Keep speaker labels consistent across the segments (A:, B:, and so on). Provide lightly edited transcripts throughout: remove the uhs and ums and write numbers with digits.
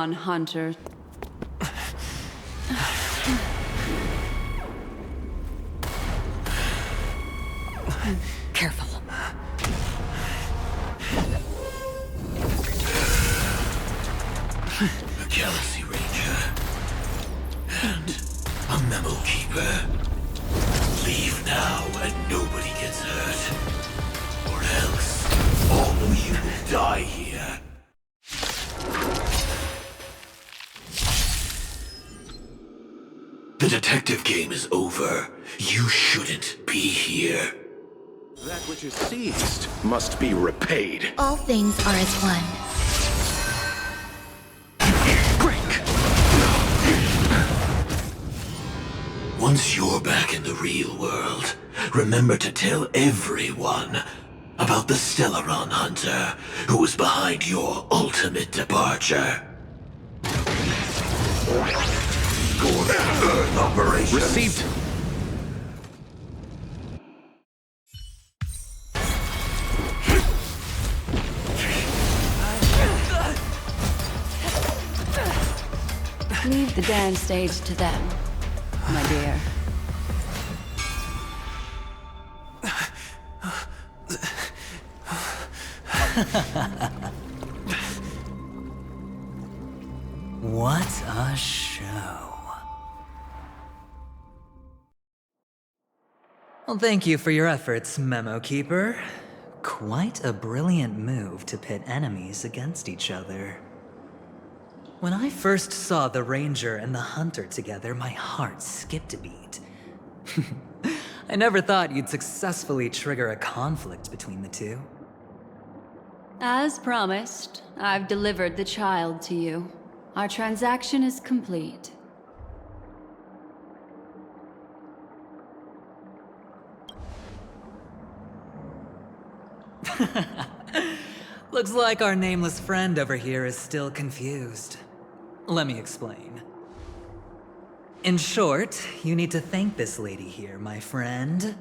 A: Acheron hunter.
B: Careful.
C: A Galaxy Ranger. And a Memo Keeper. Leave now and nobody gets hurt. Or else, all of you will die here. The detective game is over. You shouldn't be here.
D: That which is seized must be repaid.
E: All things are as one.
D: Break!
C: Once you're back in the real world, remember to tell everyone about the Stellaron Hunter who was behind your ultimate departure. Earth operations.
D: Received.
A: Leave the dance stage to them, my dear.
B: What a show. Well, thank you for your efforts, Memo Keeper. Quite a brilliant move to pit enemies against each other. When I first saw the Ranger and the Hunter together, my heart skipped a beat. I never thought you'd successfully trigger a conflict between the two.
A: As promised, I've delivered the child to you. Our transaction is complete.
B: Looks like our nameless friend over here is still confused. Let me explain. In short, you need to thank this lady here, my friend.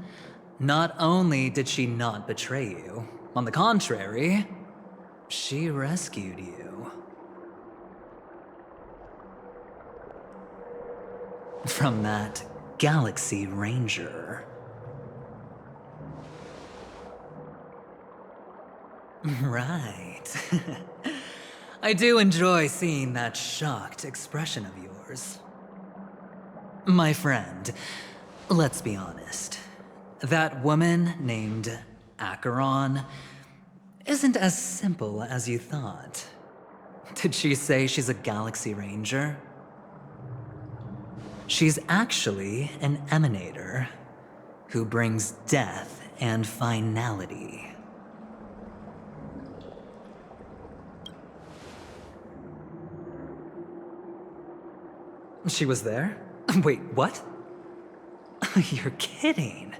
B: Not only did she not betray you, on the contrary, she rescued you. From that Galaxy Ranger. Right. I do enjoy seeing that shocked expression of yours. My friend, let's be honest. That woman named Acheron isn't as simple as you thought. Did she say she's a Galaxy Ranger? She's actually an emanator who brings death and finality. She was there? Wait, what? You're kidding.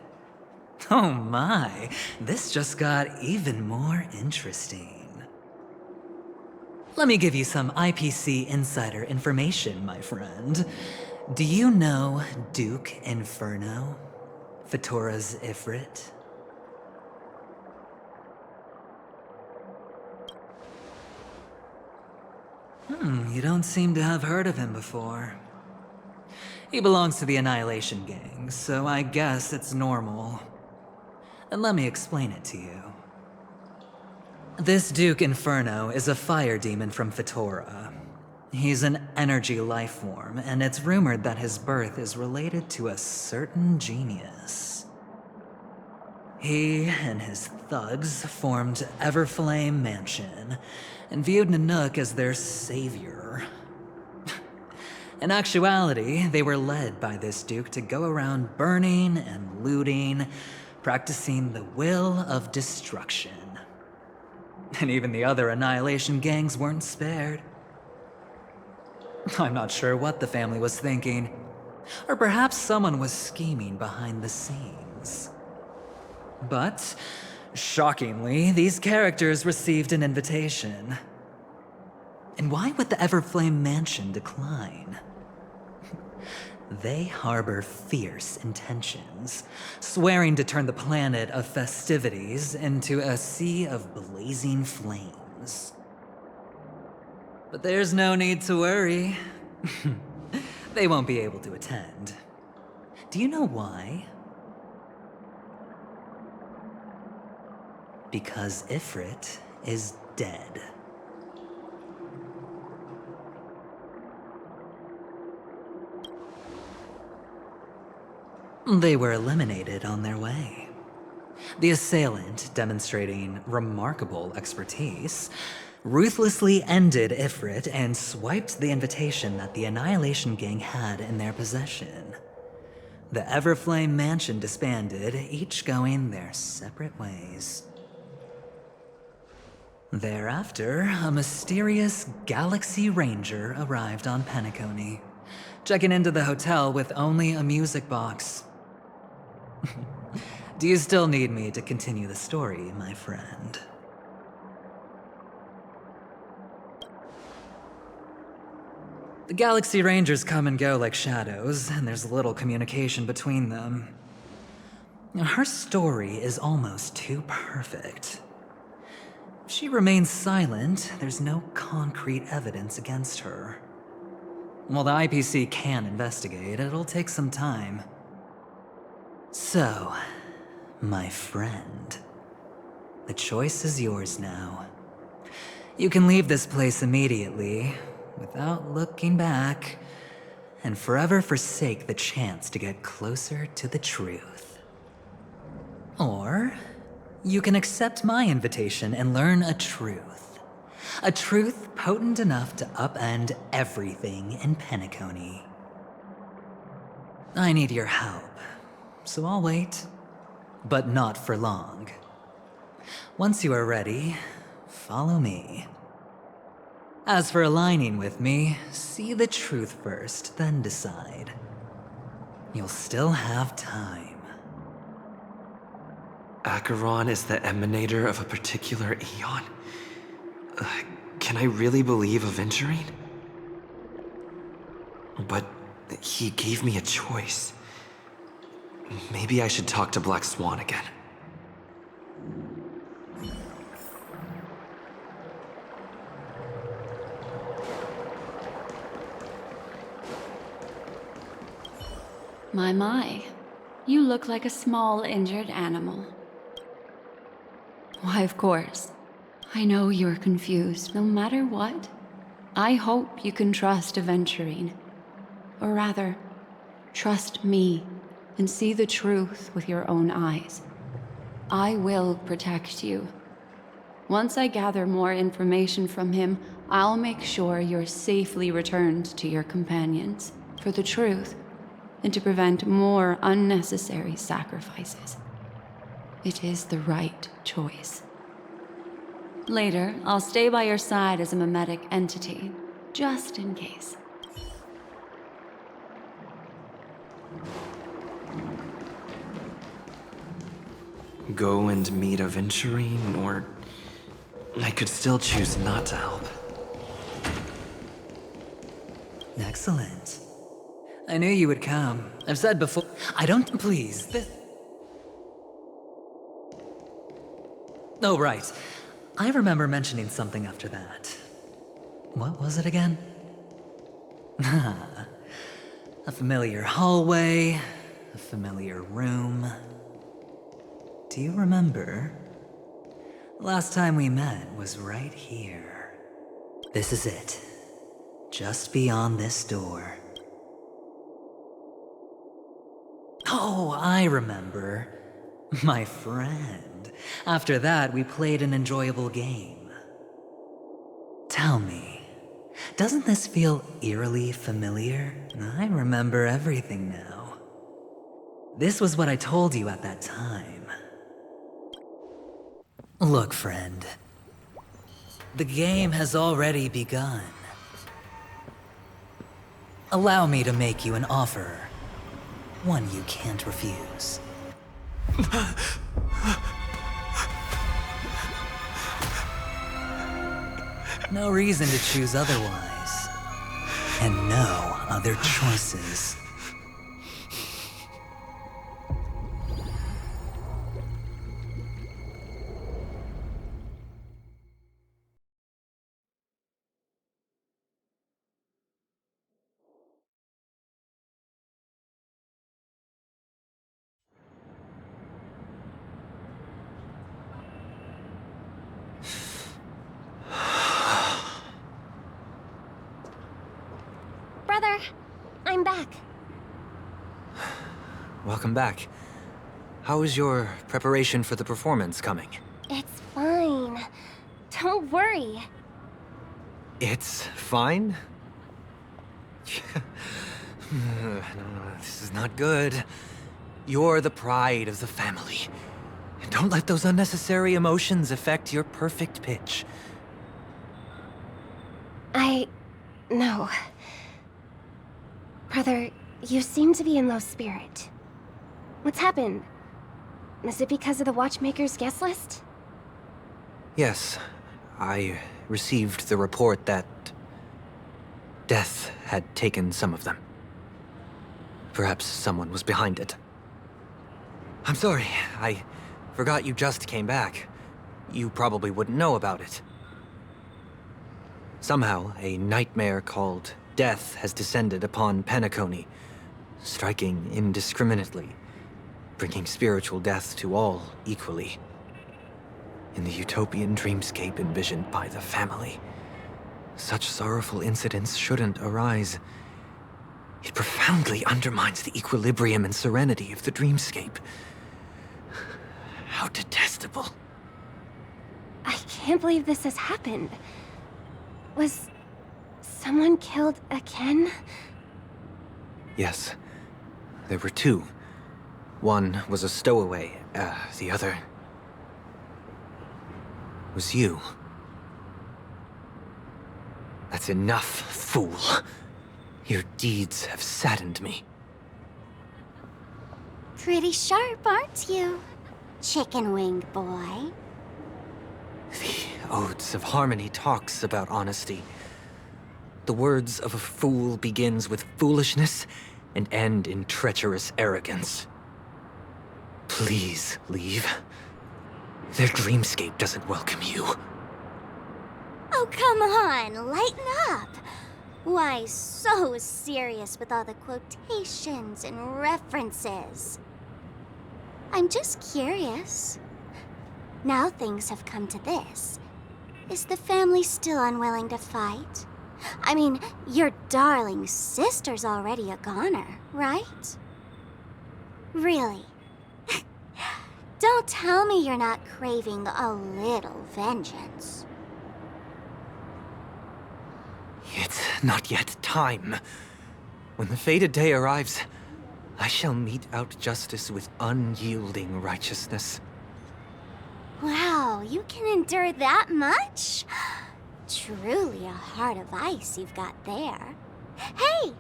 B: Oh my, this just got even more interesting. Let me give you some IPC insider information, my friend. Do you know Duke Inferno? Fatora's Ifrit? You don't seem to have heard of him before. He belongs to the Annihilation Gang, so I guess it's normal. And let me explain it to you. This Duke Inferno is a fire demon from Fatora. He's an energy life form, and it's rumored that his birth is related to a certain genius. He and his thugs formed Everflame Mansion, and viewed Nanook as their savior. In actuality, they were led by this Duke to go around burning and looting, practicing the will of destruction. And even the other Annihilation gangs weren't spared. I'm not sure what the family was thinking, or perhaps someone was scheming behind the scenes. But, shockingly, these characters received an invitation. And why would the Everflame Mansion decline? They harbor fierce intentions, swearing to turn the planet of festivities into a sea of blazing flames. But there's no need to worry. They won't be able to attend. Do you know why? Because Ifrit is dead. They were eliminated on their way. The assailant, demonstrating remarkable expertise, ruthlessly ended Ifrit and swiped the invitation that the Annihilation Gang had in their possession. The Everflame Mansion disbanded, each going their separate ways. Thereafter, a mysterious Galaxy Ranger arrived on Penacony, checking into the hotel with only a music box. Do you still need me to continue the story, my friend? The Galaxy Rangers come and go like shadows, and there's little communication between them. Her story is almost too perfect. If she remains silent, there's no concrete evidence against her. While the IPC can investigate, it'll take some time. So, my friend, the choice is yours now. You can leave this place immediately, without looking back, and forever forsake the chance to get closer to the truth. Or, you can accept my invitation and learn a truth. A truth potent enough to upend everything in Penacony. I need your help, so I'll wait. But not for long. Once you are ready, follow me. As for aligning with me, see the truth first, then decide. You'll still have time.
E: Acheron is the emanator of a particular eon? Can I really believe Aventurine? But he gave me a choice. Maybe I should talk to Black Swan again.
A: My. You look like a small, injured animal. Why, of course. I know you're confused, no matter what. I hope you can trust Aventurine. Or rather, trust me and see the truth with your own eyes. I will protect you. Once I gather more information from him, I'll make sure you're safely returned to your companions for the truth and to prevent more unnecessary sacrifices. It is the right choice. Later, I'll stay by your side as a mimetic entity, just in case.
E: Go and meet Aventurine, or I could still choose not to help.
B: Excellent. I knew you would come. I've said before, I don't please. Oh, right. I remember mentioning something after that. What was it again? A familiar hallway, a familiar room. Do you remember? Last time we met was right here. This is it. Just beyond this door. Oh, I remember. My friend. After that, we played an enjoyable game. Tell me, doesn't this feel eerily familiar? I remember everything now. This was what I told you at that time. Look, friend. The game has already begun. Allow me to make you an offer. One you can't refuse. No reason to choose otherwise. And no other choices.
F: brother. I'm back.
E: Welcome back. How is your preparation for the performance coming?
F: It's fine. Don't worry.
E: It's fine? No, this is not good. You're the pride of the family. And don't let those unnecessary emotions affect your perfect pitch.
F: No. Brother, you seem to be in low spirit. What's happened? Is it because of the Watchmaker's guest list?
E: Yes, I received the report that death had taken some of them. Perhaps someone was behind it. I'm sorry, I forgot you just came back. You probably wouldn't know about it. Somehow, a nightmare called death has descended upon Penacony, striking indiscriminately, bringing spiritual death to all equally. In the utopian dreamscape envisioned by the family, such sorrowful incidents shouldn't arise. It profoundly undermines the equilibrium and serenity of the dreamscape. How detestable.
F: I can't believe this has happened. Was someone killed again?
E: Yes, there were two. One was a stowaway, the other was you. That's enough, fool. Your deeds have saddened me.
G: Pretty sharp, aren't you, chicken-winged boy?
E: The Odes of Harmony talks about honesty. The words of a fool begins with foolishness and end in treacherous arrogance. Please leave. Their dreamscape doesn't welcome you.
G: Oh, come on, lighten up. Why so serious with all the quotations and references? I'm just curious. Now things have come to this. Is the family still unwilling to fight? I mean, your darling sister's already a goner, right? Really? Don't tell me you're not craving a little vengeance.
E: It's not yet time. When the fated day arrives, I shall mete out justice with unyielding righteousness.
G: Wow, you can endure that much? Truly a heart of ice you've got there. Hey,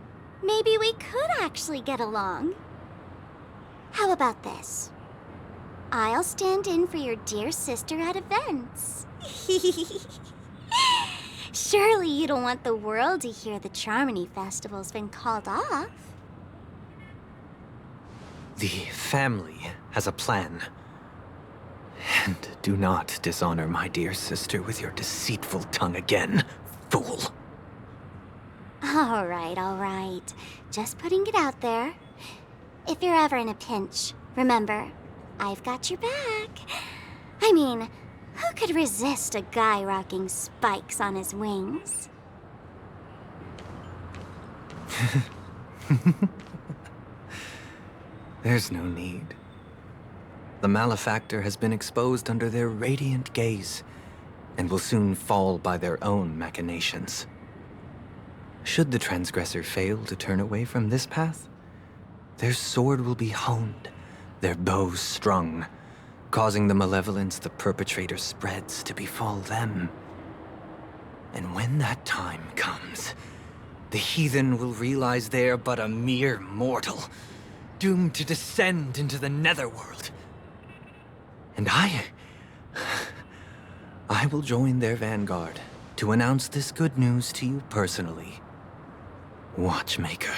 G: maybe we could actually get along. How about this? I'll stand in for your dear sister at events. Surely you don't want the world to hear the Charmony Festival's been called off.
E: The family has a plan. And do not dishonor my dear sister with your deceitful tongue again, fool.
G: All right. Just putting it out there. If you're ever in a pinch, remember, I've got your back. I mean, who could resist a guy rocking spikes on his wings?
E: There's no need. The malefactor has been exposed under their radiant gaze, and will soon fall by their own machinations. Should the transgressor fail to turn away from this path, their sword will be honed, their bow strung, causing the malevolence the perpetrator spreads to befall them. And when that time comes, the heathen will realize they're but a mere mortal, doomed to descend into the netherworld. And I will join their vanguard to announce this good news to you personally, Watchmaker.